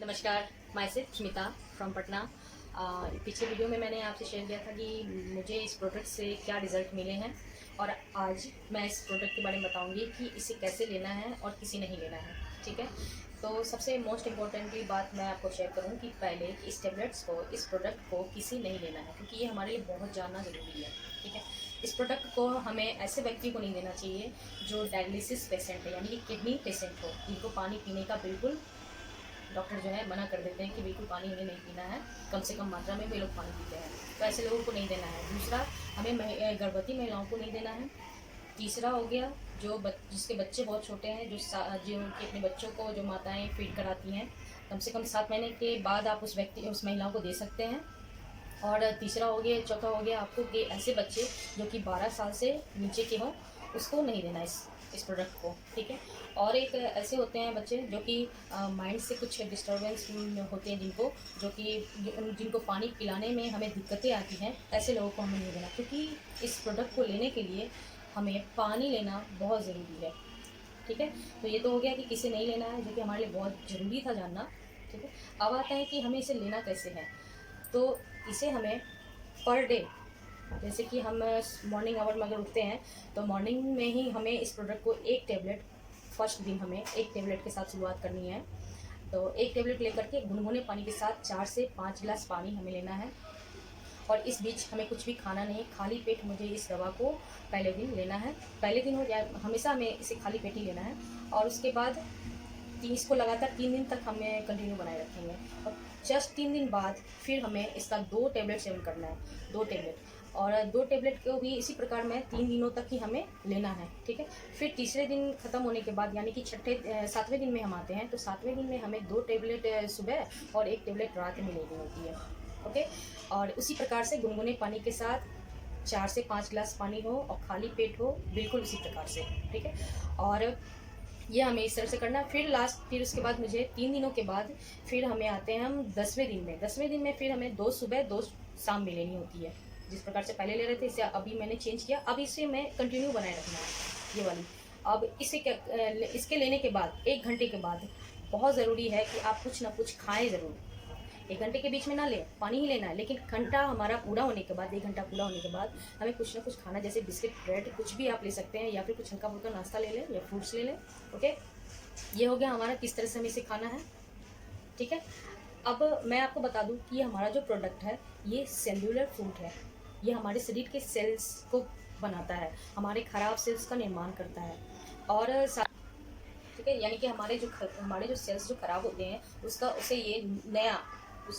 नमस्कार, my self Smita from Patna. पिछले video में मैंने आपसे शेयर किया था कि मुझे इस प्रोडक्ट से क्या रिज़ल्ट मिले हैं और आज मैं इस प्रोडक्ट के बारे में बताऊंगी कि इसे कैसे लेना है और किसे नहीं लेना है। ठीक है, तो सबसे मोस्ट इम्पॉर्टेंटली बात मैं आपको शेयर करूं कि पहले इस टेबलेट्स को, इस प्रोडक्ट को किसी नहीं लेना है क्योंकि ये हमारे लिए बहुत जानना ज़रूरी है। ठीक है, इस प्रोडक्ट को हमें ऐसे व्यक्ति को नहीं देना चाहिए जो डायलिसिस पेशेंट है, यानी कि किडनी पेशेंट हो, जिनको पानी पीने का बिल्कुल डॉक्टर जो है मना कर देते हैं कि बिल्कुल पानी इन्हें नहीं पीना है, कम से कम मात्रा में वे लोग पानी पीते हैं, तो ऐसे लोगों को नहीं देना है। दूसरा, हमें गर्भवती महिलाओं को नहीं देना है। तीसरा हो गया जिसके बच्चे बहुत छोटे हैं, जो कि अपने बच्चों को जो माताएं फीड कराती हैं, कम से कम 7 महीने के बाद आप उस महिलाओं को दे सकते हैं। और तीसरा हो गया, चौथा हो गया आपको कि ऐसे बच्चे जो कि 12 साल से नीचे के हों, उसको नहीं देना इस प्रोडक्ट को। ठीक है, और एक ऐसे होते हैं बच्चे जो कि माइंड से कुछ डिस्टर्बेंस होते हैं, जिनको पानी पिलाने में हमें दिक्कतें आती हैं, ऐसे लोगों को हमें नहीं देना, क्योंकि इस प्रोडक्ट को लेने के लिए हमें पानी लेना बहुत ज़रूरी है। ठीक है, तो ये तो हो गया कि किसे नहीं लेना है, जो कि हमारे लिए बहुत ज़रूरी था जानना। ठीक है, अब आता है कि हमें इसे लेना कैसे है। तो इसे हमें पर डे, जैसे कि हम मॉर्निंग आवर में अगर उठते हैं तो मॉर्निंग में ही हमें इस प्रोडक्ट को एक टेबलेट, फर्स्ट दिन हमें एक टेबलेट के साथ शुरुआत करनी है। तो एक टेबलेट लेकर के गुनगुने पानी के साथ 4 से 5 गिलास पानी हमें लेना है, और इस बीच हमें कुछ भी खाना नहीं, खाली पेट मुझे इस दवा को पहले दिन लेना है। पहले दिन हो जाए, हमेशा हमें इसे खाली पेट ही लेना है, और उसके बाद इसको लगातार 3 दिन तक हमें कंटिन्यू बनाए रखेंगे। और जस्ट 3 दिन बाद फिर हमें इसका 2 टेबलेट सेवन करना है, 2 टेबलेट, और 2 टेबलेट को भी इसी प्रकार में 3 दिनों तक ही हमें लेना है। ठीक है, फिर तीसरे दिन ख़त्म होने के बाद, यानी कि 7वें दिन में हम आते हैं, तो 7वें दिन में हमें 2 टेबलेट सुबह और 1 टेबलेट रात में लेनी होती है। ओके, और उसी प्रकार से गुनगुने पानी के साथ 4 से 5 गिलास पानी हो और खाली पेट हो, बिल्कुल उसी प्रकार से। ठीक है, और ये हमें इस तरह से करना है। फिर उसके बाद मुझे 3 दिनों के बाद फिर हमें आते हैं हम 10वें दिन में। 10वें दिन में फिर हमें 2 सुबह 2 शाम में लेनी होती है। जिस प्रकार से पहले ले रहे थे, इसे अभी मैंने चेंज किया, अब इसे मैं कंटिन्यू बनाए रखना है, ये वाली। अब इसके लेने के बाद 1 घंटे के बाद बहुत ज़रूरी है कि आप कुछ ना कुछ खाएँ ज़रूर। 1 घंटे के बीच में ना लें, पानी ही लेना है, लेकिन घंटा हमारा पूरा होने के बाद, 1 घंटा पूरा होने के बाद हमें कुछ ना कुछ खाना, जैसे बिस्किट, ब्रेड, कुछ भी आप ले सकते हैं, या फिर कुछ हल्का फुल्का नाश्ता ले लें या फ्रूट्स ले लें। ओके, ये हो गया हमारा किस तरह से हमें इसे खाना है। ठीक है, अब मैं आपको बता दूं कि ये हमारा जो प्रोडक्ट है, ये सेल्युलर फूड है। ये हमारे शरीर के सेल्स को बनाता है, हमारे ख़राब सेल्स का निर्माण करता है, और ठीक है, यानी कि हमारे जो सेल्स जो ख़राब होते हैं, उसे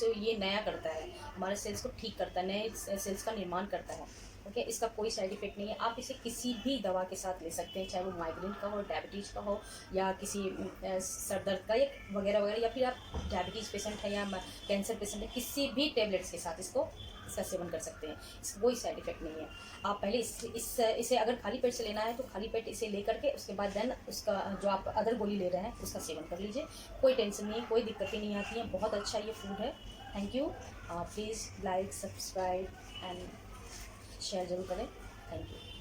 ये नया करता है, हमारे सेल्स को ठीक करता है, नए सेल्स का निर्माण करता है। ओके, इसका कोई साइड इफ़ेक्ट नहीं है। आप इसे किसी भी दवा के साथ ले सकते हैं, चाहे वो माइग्रेन का हो, डायबिटीज़ का हो, या किसी सर दर्द का, या वगैरह वगैरह, या फिर आप डायबिटीज़ पेशेंट है या कैंसर पेशेंट है, किसी भी टेबलेट्स के साथ इसका सेवन कर सकते हैं। इसका कोई साइड इफ़ेक्ट नहीं है। आप पहले इसे अगर खाली पेट से लेना है तो खाली पेट इसे ले करके उसके बाद देन उसका जो आप अदर गोली ले रहे हैं उसका सेवन कर लीजिए। कोई टेंशन नहीं है, कोई दिक्कतें नहीं आती हैं, बहुत अच्छा ये फूड है। Thank you. Please like, subscribe and share ज़रूर करें। Thank you.